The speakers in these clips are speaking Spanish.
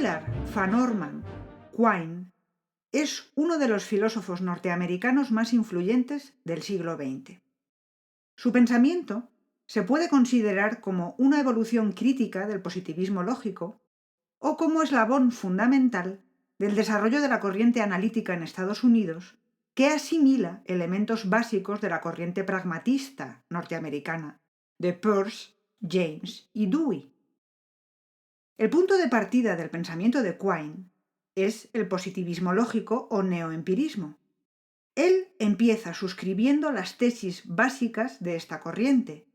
Willard Van Orman Quine es uno de los filósofos norteamericanos más influyentes del siglo XX. Su pensamiento se puede considerar como una evolución crítica del positivismo lógico o como eslabón fundamental del desarrollo de la corriente analítica en Estados Unidos, que asimila elementos básicos de la corriente pragmatista norteamericana, de Peirce, James y Dewey. El punto de partida del pensamiento de Quine es el positivismo lógico o neoempirismo. Él empieza suscribiendo las tesis básicas de esta corriente: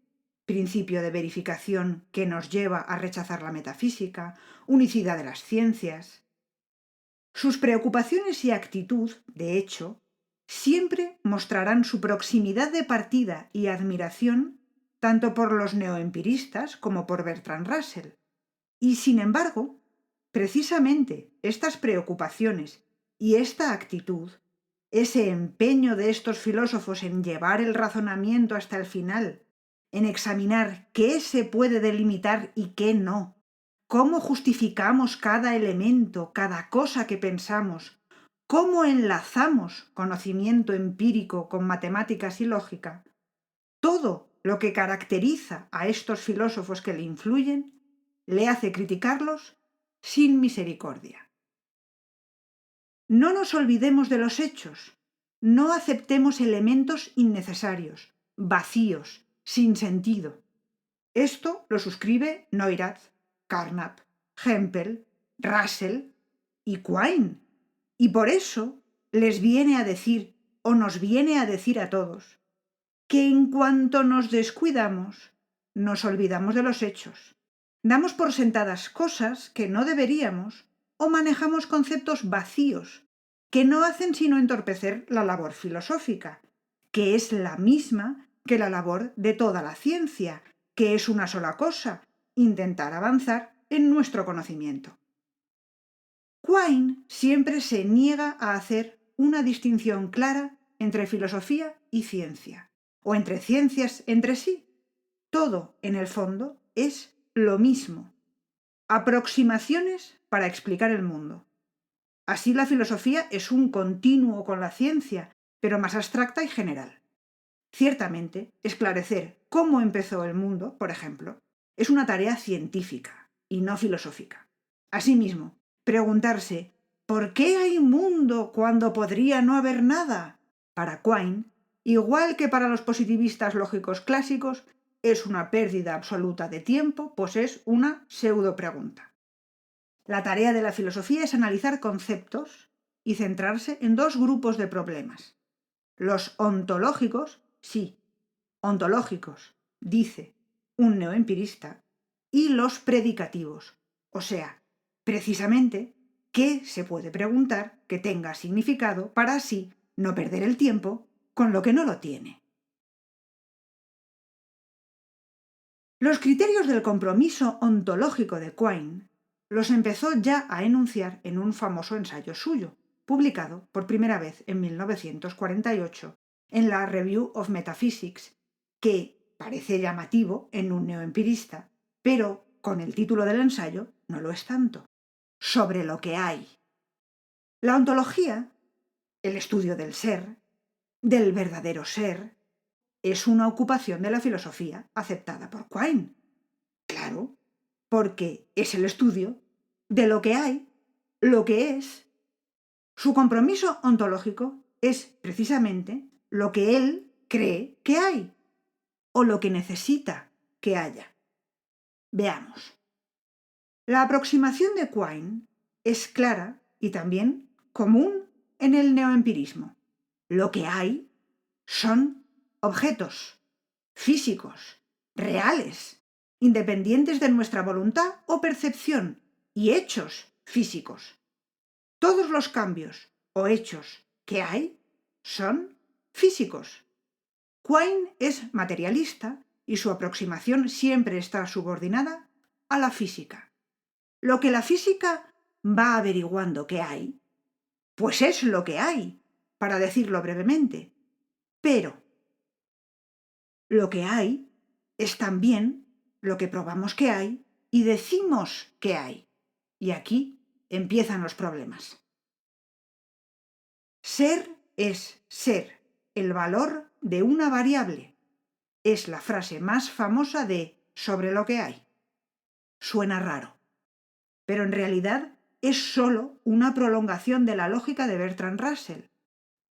principio de verificación que nos lleva a rechazar la metafísica, unicidad de las ciencias. Sus preocupaciones y actitud, de hecho, siempre mostrarán su proximidad de partida y admiración tanto por los neoempiristas como por Bertrand Russell. Y sin embargo, precisamente estas preocupaciones y esta actitud, ese empeño de estos filósofos en llevar el razonamiento hasta el final, en examinar qué se puede delimitar y qué no, cómo justificamos cada elemento, cada cosa que pensamos, cómo enlazamos conocimiento empírico con matemáticas y lógica, todo lo que caracteriza a estos filósofos que le influyen, le hace criticarlos sin misericordia. No nos olvidemos de los hechos, no aceptemos elementos innecesarios, vacíos, sin sentido. Esto lo suscribe Neurath, Carnap, Hempel, Russell y Quine, y por eso les viene a decir, o nos viene a decir a todos, que en cuanto nos descuidamos, nos olvidamos de los hechos. Damos por sentadas cosas que no deberíamos o manejamos conceptos vacíos que no hacen sino entorpecer la labor filosófica, que es la misma que la labor de toda la ciencia, que es una sola cosa: intentar avanzar en nuestro conocimiento. Quine siempre se niega a hacer una distinción clara entre filosofía y ciencia, o entre ciencias entre sí. Todo, en el fondo, es lo mismo: aproximaciones para explicar el mundo. Así la filosofía es un continuo con la ciencia, pero más abstracta y general. Ciertamente, esclarecer cómo empezó el mundo, por ejemplo, es una tarea científica y no filosófica. Asimismo, preguntarse ¿por qué hay mundo cuando podría no haber nada? Para Quine, igual que para los positivistas lógicos clásicos, es una pérdida absoluta de tiempo, pues es una pseudo-pregunta. La tarea de la filosofía es analizar conceptos y centrarse en dos grupos de problemas: los ontológicos, sí, ontológicos, dice un neoempirista, y los predicativos, o sea, precisamente, ¿qué se puede preguntar que tenga significado para así no perder el tiempo con lo que no lo tiene? Los criterios del compromiso ontológico de Quine los empezó ya a enunciar en un famoso ensayo suyo, publicado por primera vez en 1948 en la Review of Metaphysics, que parece llamativo en un neoempirista, pero con el título del ensayo no lo es tanto: sobre lo que hay. La ontología, el estudio del ser, del verdadero ser, es una ocupación de la filosofía aceptada por Quine. Claro, porque es el estudio de lo que hay, lo que es. Su compromiso ontológico es precisamente lo que él cree que hay, o lo que necesita que haya. Veamos. La aproximación de Quine es clara y también común en el neoempirismo. Lo que hay son objetos físicos, reales, independientes de nuestra voluntad o percepción, y hechos físicos. Todos los cambios o hechos que hay son físicos. Quine es materialista y su aproximación siempre está subordinada a la física. Lo que la física va averiguando que hay, pues es lo que hay, para decirlo brevemente. Pero lo que hay es también lo que probamos que hay y decimos que hay. Y aquí empiezan los problemas. Ser es ser, el valor de una variable. Es la frase más famosa de sobre lo que hay. Suena raro, pero en realidad es solo una prolongación de la lógica de Bertrand Russell,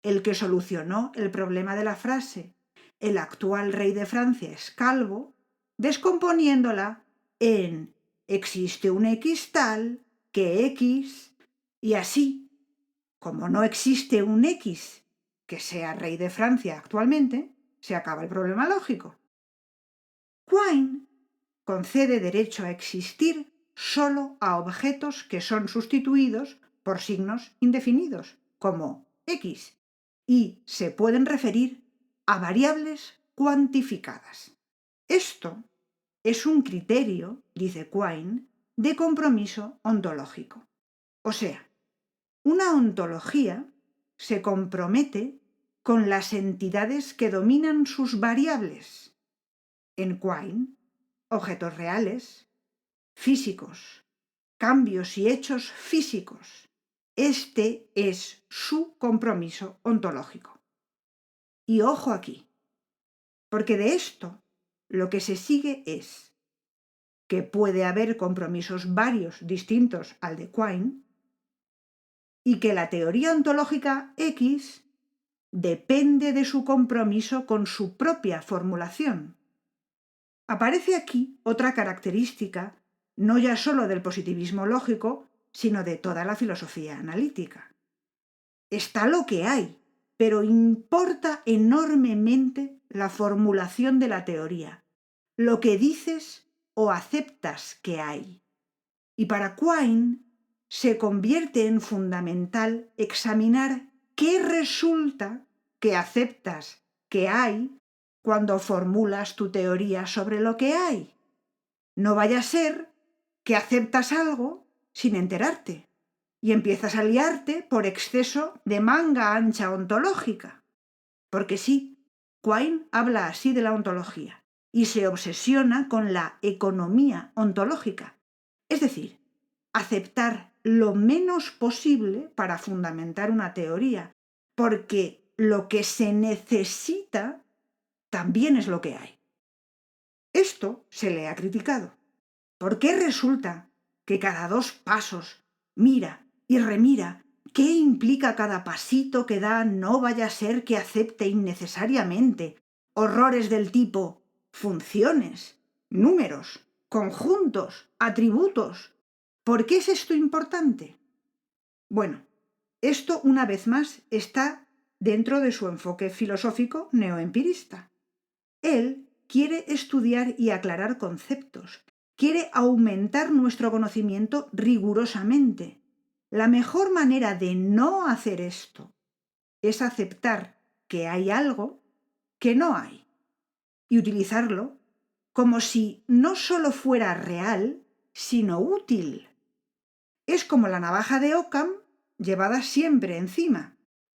el que solucionó el problema de la frase "el actual rey de Francia es calvo", descomponiéndola en "existe un X tal que X", y así, como no existe un X que sea rey de Francia actualmente, se acaba el problema lógico. Quine concede derecho a existir solo a objetos que son sustituidos por signos indefinidos, como X, y se pueden referir a variables cuantificadas. Esto es un criterio, dice Quine, de compromiso ontológico. O sea, una ontología se compromete con las entidades que dominan sus variables. En Quine, objetos reales, físicos, cambios y hechos físicos. Este es su compromiso ontológico. Y ojo aquí, porque de esto lo que se sigue es que puede haber compromisos varios distintos al de Quine y que la teoría ontológica X depende de su compromiso con su propia formulación. Aparece aquí otra característica, no ya solo del positivismo lógico, sino de toda la filosofía analítica. Está lo que hay, pero importa enormemente la formulación de la teoría, lo que dices o aceptas que hay. Y para Quine se convierte en fundamental examinar qué resulta que aceptas que hay cuando formulas tu teoría sobre lo que hay. No vaya a ser que aceptas algo sin enterarte y empiezas a liarte por exceso de manga ancha ontológica. Porque sí, Quine habla así de la ontología y se obsesiona con la economía ontológica, es decir, aceptar lo menos posible para fundamentar una teoría, porque lo que se necesita también es lo que hay. Esto se le ha criticado. ¿Por qué resulta que cada 2 pasos mira y remira qué implica cada pasito que da, no vaya a ser que acepte innecesariamente horrores del tipo funciones, números, conjuntos, atributos? ¿Por qué es esto importante? Bueno, esto una vez más está dentro de su enfoque filosófico neoempirista. Él quiere estudiar y aclarar conceptos, quiere aumentar nuestro conocimiento rigurosamente. La mejor manera de no hacer esto es aceptar que hay algo que no hay y utilizarlo como si no solo fuera real, sino útil. Es como la navaja de Occam llevada siempre encima.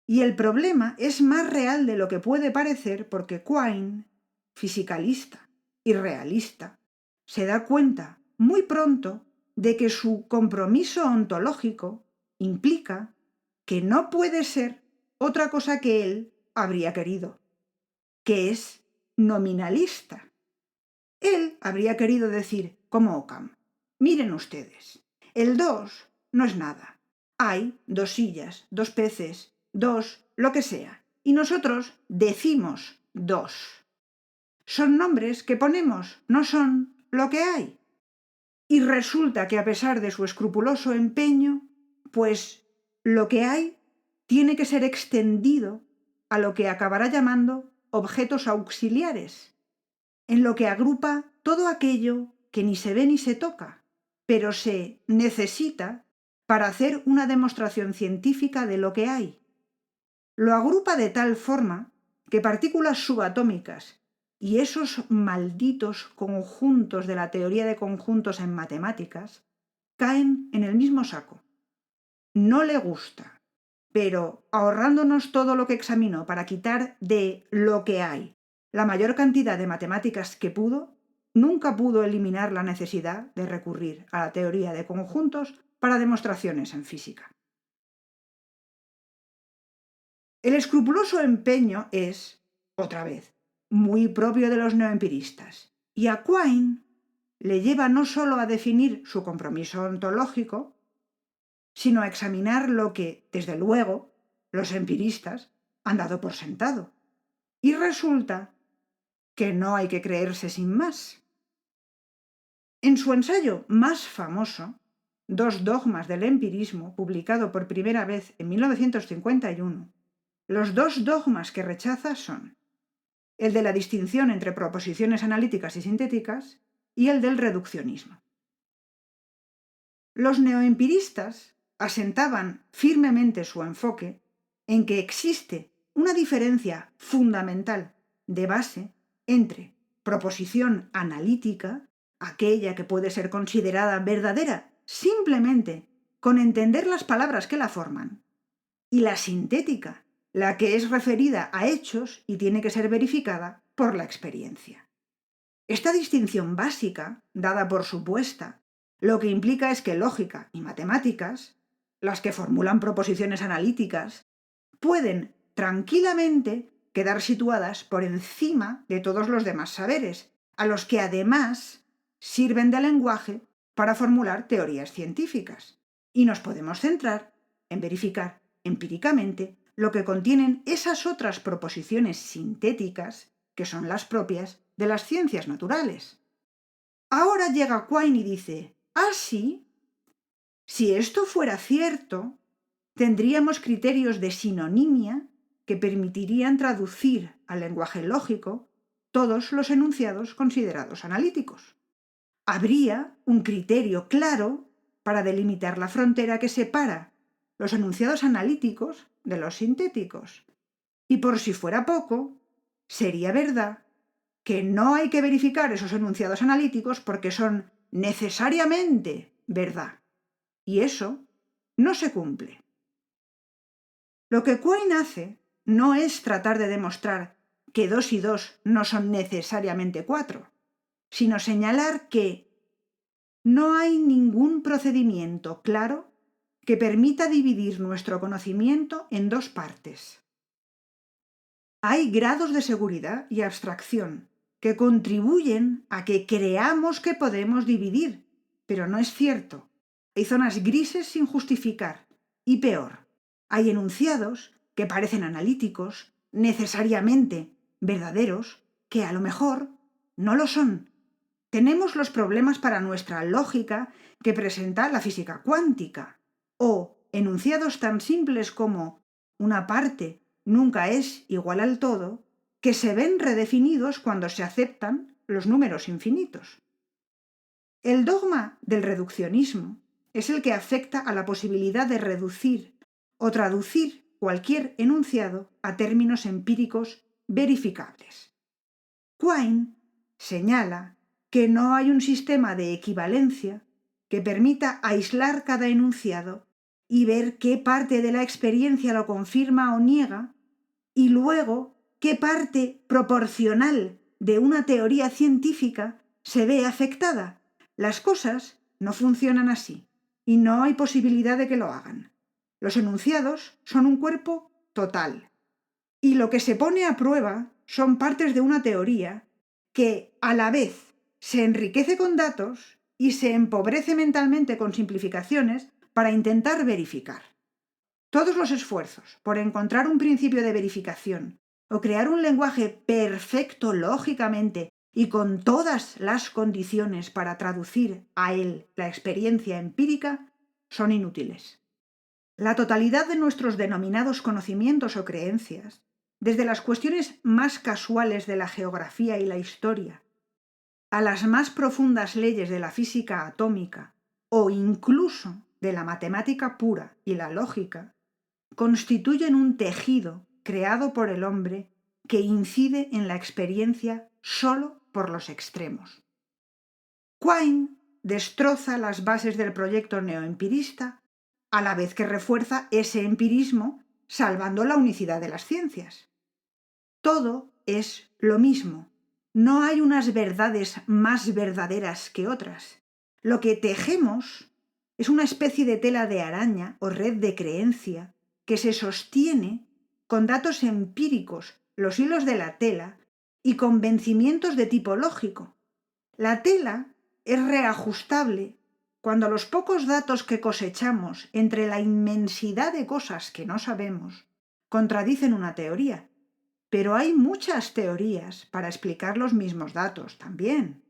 Y el problema es más real de lo que puede parecer porque Quine, fisicalista y realista, se da cuenta muy pronto de que su compromiso ontológico implica que no puede ser otra cosa que él habría querido, que es nominalista. Él habría querido decir, como Occam, miren ustedes, el 2 no es nada. Hay 2 sillas, 2 peces, 2 lo que sea, y nosotros decimos 2. Son nombres que ponemos, no son lo que hay. Y resulta que a pesar de su escrupuloso empeño, pues lo que hay tiene que ser extendido a lo que acabará llamando objetos auxiliares, en lo que agrupa todo aquello que ni se ve ni se toca, pero se necesita para hacer una demostración científica de lo que hay. Lo agrupa de tal forma que partículas subatómicas y esos malditos conjuntos de la teoría de conjuntos en matemáticas caen en el mismo saco. No le gusta, pero ahorrándonos todo lo que examinó para quitar de lo que hay la mayor cantidad de matemáticas que pudo, nunca pudo eliminar la necesidad de recurrir a la teoría de conjuntos para demostraciones en física. El escrupuloso empeño es, otra vez, muy propio de los neoempiristas, y a Quine le lleva no solo a definir su compromiso ontológico, sino a examinar lo que, desde luego, los empiristas han dado por sentado. Y resulta que no hay que creerse sin más. En su ensayo más famoso, Dos dogmas del empirismo, publicado por primera vez en 1951, los dos dogmas que rechaza son el de la distinción entre proposiciones analíticas y sintéticas y el del reduccionismo. Los neoempiristas asentaban firmemente su enfoque en que existe una diferencia fundamental de base entre proposición analítica, aquella que puede ser considerada verdadera simplemente con entender las palabras que la forman, y la sintética, la que es referida a hechos y tiene que ser verificada por la experiencia. Esta distinción básica, dada por supuesta, lo que implica es que lógica y matemáticas, las que formulan proposiciones analíticas, pueden tranquilamente quedar situadas por encima de todos los demás saberes, a los que además sirven de lenguaje para formular teorías científicas. Y nos podemos centrar en verificar empíricamente lo que contienen esas otras proposiciones sintéticas que son las propias de las ciencias naturales. Ahora llega Quine y dice, sí, si esto fuera cierto, tendríamos criterios de sinonimia que permitirían traducir al lenguaje lógico todos los enunciados considerados analíticos. Habría un criterio claro para delimitar la frontera que separa los enunciados analíticos de los sintéticos. Y por si fuera poco, sería verdad que no hay que verificar esos enunciados analíticos porque son necesariamente verdad. Y eso no se cumple. Lo que Quine hace no es tratar de demostrar que 2 y 2 no son necesariamente 4, sino señalar que no hay ningún procedimiento claro que permita dividir nuestro conocimiento en dos partes. Hay grados de seguridad y abstracción que contribuyen a que creamos que podemos dividir, pero no es cierto. Hay zonas grises sin justificar, y peor, hay enunciados que parecen analíticos, necesariamente verdaderos, que a lo mejor no lo son. Tenemos los problemas para nuestra lógica que presenta la física cuántica, o enunciados tan simples como una parte nunca es igual al todo, que se ven redefinidos cuando se aceptan los números infinitos. El dogma del reduccionismo es el que afecta a la posibilidad de reducir o traducir cualquier enunciado a términos empíricos verificables. Quine señala que no hay un sistema de equivalencia que permita aislar cada enunciado y ver qué parte de la experiencia lo confirma o niega, y luego qué parte proporcional de una teoría científica se ve afectada. Las cosas no funcionan así, y no hay posibilidad de que lo hagan. Los enunciados son un cuerpo total, y lo que se pone a prueba son partes de una teoría que, a la vez, se enriquece con datos y se empobrece mentalmente con simplificaciones para intentar verificar. Todos los esfuerzos por encontrar un principio de verificación o crear un lenguaje perfecto lógicamente y con todas las condiciones para traducir a él la experiencia empírica son inútiles. La totalidad de nuestros denominados conocimientos o creencias, desde las cuestiones más casuales de la geografía y la historia, a las más profundas leyes de la física atómica o incluso de la matemática pura y la lógica, constituyen un tejido creado por el hombre que incide en la experiencia solo por los extremos. Quine destroza las bases del proyecto neoempirista a la vez que refuerza ese empirismo salvando la unicidad de las ciencias. Todo es lo mismo. No hay unas verdades más verdaderas que otras. Lo que tejemos Es una especie de tela de araña o red de creencia que se sostiene con datos empíricos, los hilos de la tela, y convencimientos de tipo lógico. La tela es reajustable cuando los pocos datos que cosechamos entre la inmensidad de cosas que no sabemos contradicen una teoría. Pero hay muchas teorías para explicar los mismos datos también.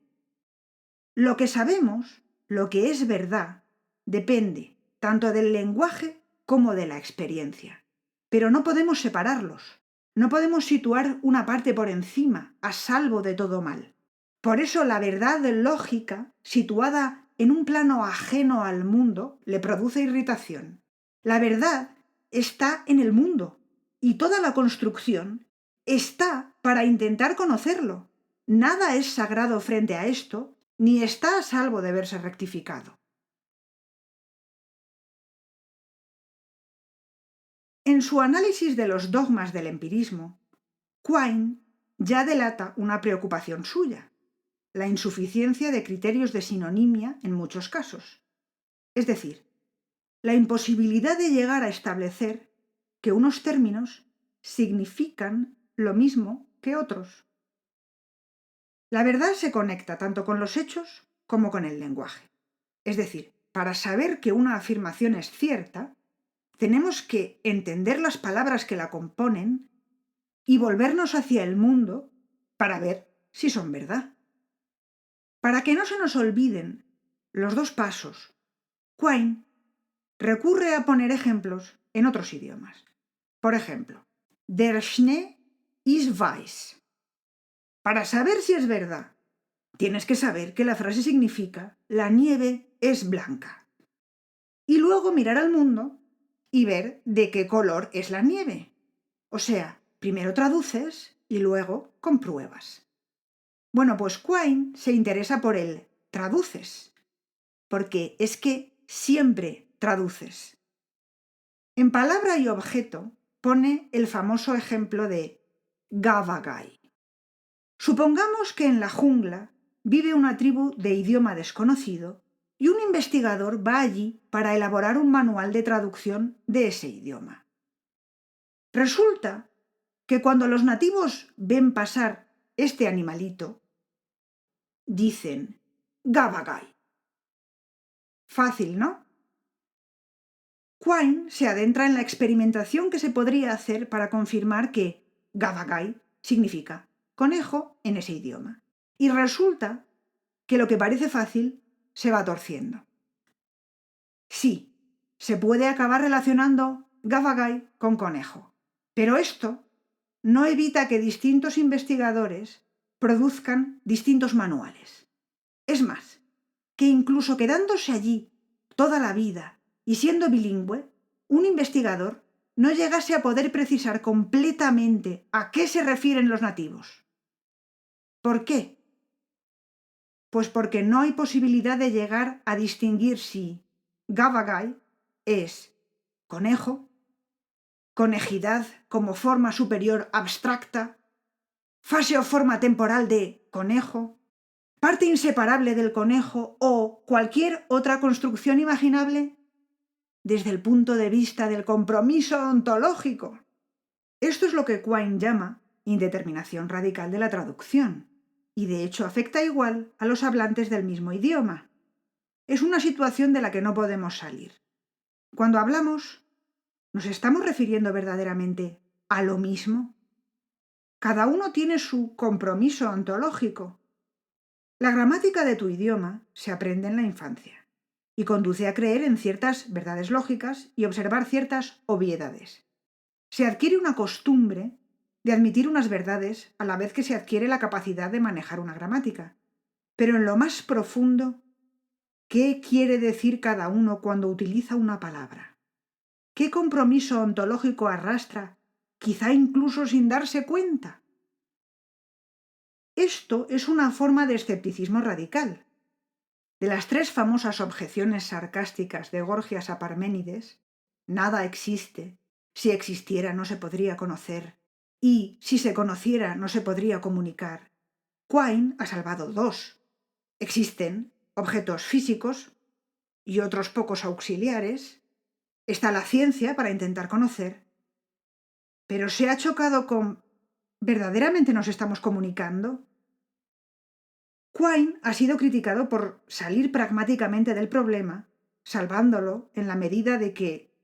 Lo que sabemos, lo que es verdad, depende tanto del lenguaje como de la experiencia. Pero no podemos separarlos. No podemos situar una parte por encima, a salvo de todo mal. Por eso la verdad lógica, situada en un plano ajeno al mundo, le produce irritación. La verdad está en el mundo y toda la construcción está para intentar conocerlo. Nada es sagrado frente a esto, ni está a salvo de verse rectificado. En su análisis de los dogmas del empirismo, Quine ya delata una preocupación suya, la insuficiencia de criterios de sinonimia en muchos casos. Es decir, la imposibilidad de llegar a establecer que unos términos significan lo mismo que otros. La verdad se conecta tanto con los hechos como con el lenguaje. Es decir, para saber que una afirmación es cierta, tenemos que entender las palabras que la componen y volvernos hacia el mundo para ver si son verdad. Para que no se nos olviden los dos pasos, Quine recurre a poner ejemplos en otros idiomas. Por ejemplo, Der Schnee ist weiß. Para saber si es verdad, tienes que saber que la frase significa la nieve es blanca. Y luego mirar al mundo y ver de qué color es la nieve. O sea, primero traduces y luego compruebas. Bueno, pues Quine se interesa por el traduces, porque es que siempre traduces. En palabra y objeto pone el famoso ejemplo de Gavagai. Supongamos que en la jungla vive una tribu de idioma desconocido y un investigador va allí para elaborar un manual de traducción de ese idioma. Resulta que cuando los nativos ven pasar este animalito, dicen Gavagai. Fácil, ¿no? Quine se adentra en la experimentación que se podría hacer para confirmar que Gavagai significa conejo en ese idioma. Y resulta que lo que parece fácil se va torciendo. Sí, se puede acabar relacionando Gavagai con conejo, pero esto no evita que distintos investigadores produzcan distintos manuales. Es más, que incluso quedándose allí toda la vida y siendo bilingüe, un investigador no llegase a poder precisar completamente a qué se refieren los nativos. ¿Por qué? Pues porque no hay posibilidad de llegar a distinguir si Gavagai es conejo, conejidad como forma superior abstracta, fase o forma temporal de conejo, parte inseparable del conejo o cualquier otra construcción imaginable desde el punto de vista del compromiso ontológico. Esto es lo que Quine llama indeterminación radical de la traducción, y de hecho afecta igual a los hablantes del mismo idioma. Es una situación de la que no podemos salir. Cuando hablamos, ¿nos estamos refiriendo verdaderamente a lo mismo? Cada uno tiene su compromiso ontológico. La gramática de tu idioma se aprende en la infancia y conduce a creer en ciertas verdades lógicas y observar ciertas obviedades. Se adquiere una costumbre de admitir unas verdades a la vez que se adquiere la capacidad de manejar una gramática. Pero en lo más profundo, ¿qué quiere decir cada uno cuando utiliza una palabra? ¿Qué compromiso ontológico arrastra, quizá incluso sin darse cuenta? Esto es una forma de escepticismo radical. De las tres famosas objeciones sarcásticas de Gorgias a Parménides, nada existe, si existiera no se podría conocer, y si se conociera no se podría comunicar, Quine ha salvado dos. Existen objetos físicos y otros pocos auxiliares, está la ciencia para intentar conocer, pero se ha chocado con ¿verdaderamente nos estamos comunicando? Quine ha sido criticado por salir pragmáticamente del problema, salvándolo en la medida de que,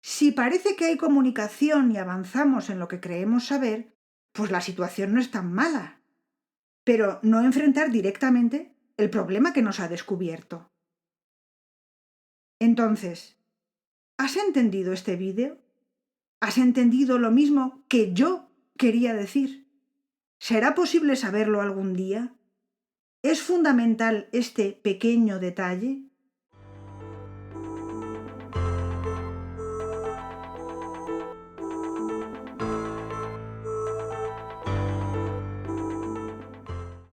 si parece que hay comunicación y avanzamos en lo que creemos saber, pues la situación no es tan mala, pero no enfrentar directamente el problema que nos ha descubierto. Entonces, ¿has entendido este vídeo? ¿Has entendido lo mismo que yo quería decir? ¿Será posible saberlo algún día? ¿Es fundamental este pequeño detalle?